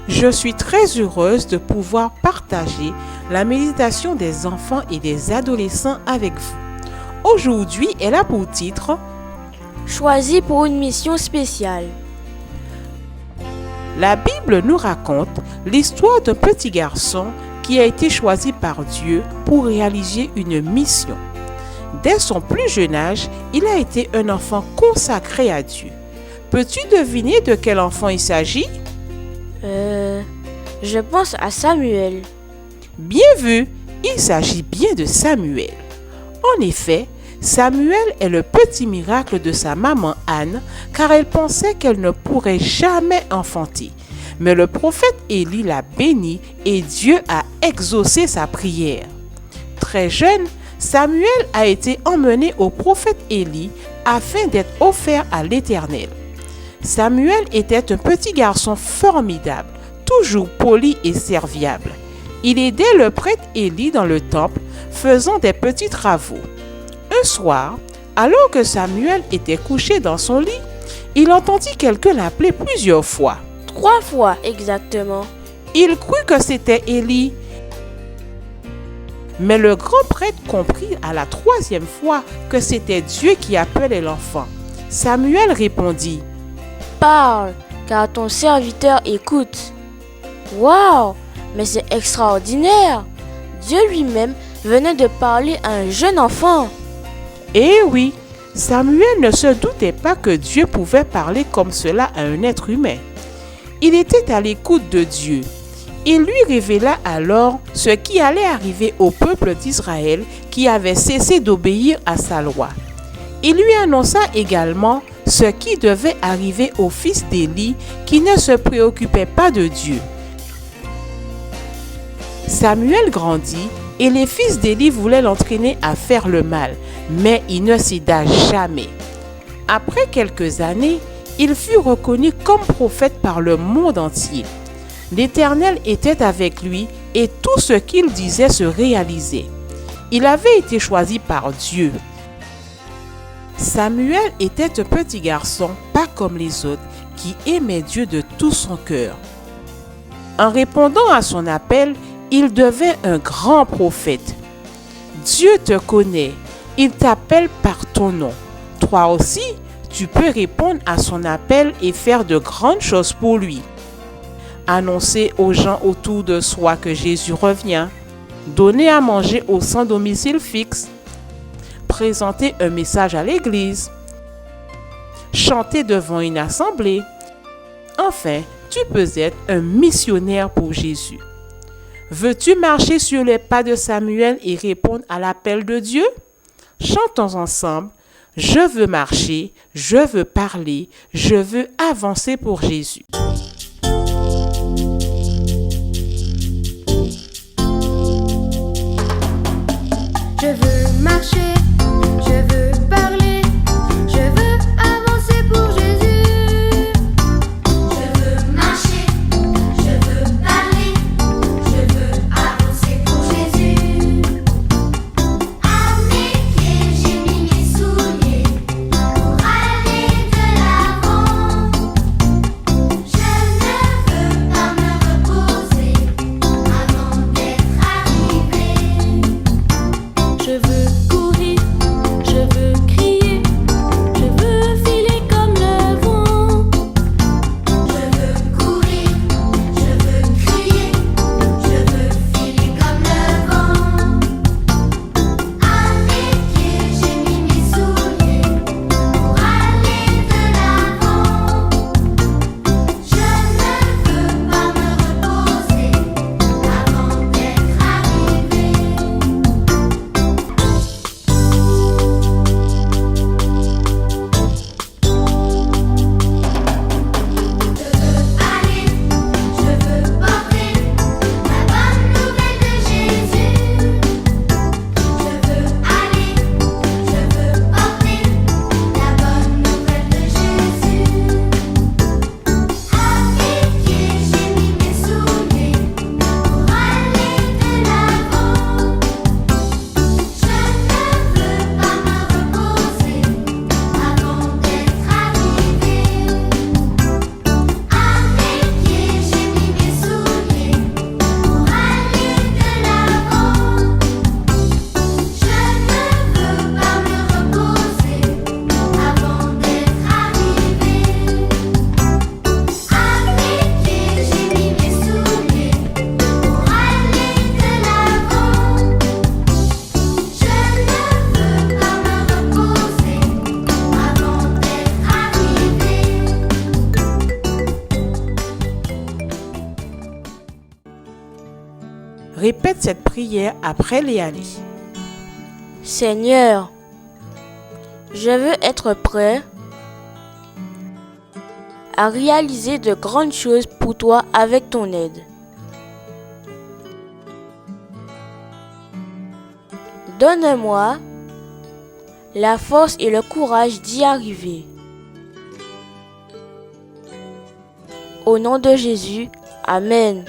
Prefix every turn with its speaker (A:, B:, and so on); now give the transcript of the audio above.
A: Je suis très heureuse de pouvoir partager la méditation des enfants et des adolescents avec vous. Aujourd'hui, elle a pour titre
B: Choisi pour une mission spéciale.
A: La Bible nous raconte l'histoire d'un petit garçon qui a été choisi par Dieu pour réaliser une mission. Dès son plus jeune âge, il a été un enfant consacré à Dieu. Peux-tu deviner de quel enfant il s'agit?
B: Je pense à Samuel.
A: Bien vu, il s'agit bien de Samuel. En effet, Samuel est le petit miracle de sa maman Anne, car elle pensait qu'elle ne pourrait jamais enfanter. Mais le prophète Élie l'a béni et Dieu a exaucé sa prière. Très jeune, Samuel a été emmené au prophète Élie afin d'être offert à l'Éternel. Samuel était un petit garçon formidable, toujours poli et serviable. Il aidait le prêtre Élie dans le temple, faisant des petits travaux. Un soir, alors que Samuel était couché dans son lit, il entendit quelqu'un l'appeler plusieurs fois.
B: 3 fois exactement.
A: Il crut que c'était Élie. Mais le grand prêtre comprit à la 3e fois que c'était Dieu qui appelait l'enfant. Samuel répondit:
B: Parle, car ton serviteur écoute. Waouh, mais c'est extraordinaire! Dieu lui-même venait de parler à un jeune enfant.
A: Eh oui, Samuel ne se doutait pas que Dieu pouvait parler comme cela à un être humain. Il était à l'écoute de Dieu. Il lui révéla alors ce qui allait arriver au peuple d'Israël qui avait cessé d'obéir à sa loi. Il lui annonça également ce qui devait arriver au fils d'Élie qui ne se préoccupait pas de Dieu. Samuel grandit et les fils d'Élie voulaient l'entraîner à faire le mal, mais il ne céda jamais. Après quelques années, il fut reconnu comme prophète par le monde entier. L'Éternel était avec lui et tout ce qu'il disait se réalisait. Il avait été choisi par Dieu. Samuel était un petit garçon, pas comme les autres, qui aimait Dieu de tout son cœur. En répondant à son appel, il devint un grand prophète. Dieu te connaît, il t'appelle par ton nom. Toi aussi, tu peux répondre à son appel et faire de grandes choses pour lui. Annoncer aux gens autour de soi que Jésus revient, donner à manger aux sans domicile fixe, présenter un message à l'église, chanter devant une assemblée. Enfin, tu peux être un missionnaire pour Jésus. Veux-tu marcher sur les pas de Samuel et répondre à l'appel de Dieu? Chantons ensemble. Je veux marcher, je veux parler, je veux avancer pour Jésus.
C: Je veux marcher, je veux parler, je veux avancer pour Jésus.
D: Je veux marcher, je veux parler, je veux avancer pour Jésus. À mes pieds, j'ai mis mes souliers pour aller de l'avant. Je ne veux pas me reposer avant d'être arrivé.
C: Je veux courir,
A: Répète cette prière après Léanie.
B: Seigneur, je veux être prêt à réaliser de grandes choses pour toi avec ton aide. Donne-moi la force et le courage d'y arriver. Au nom de Jésus, Amen.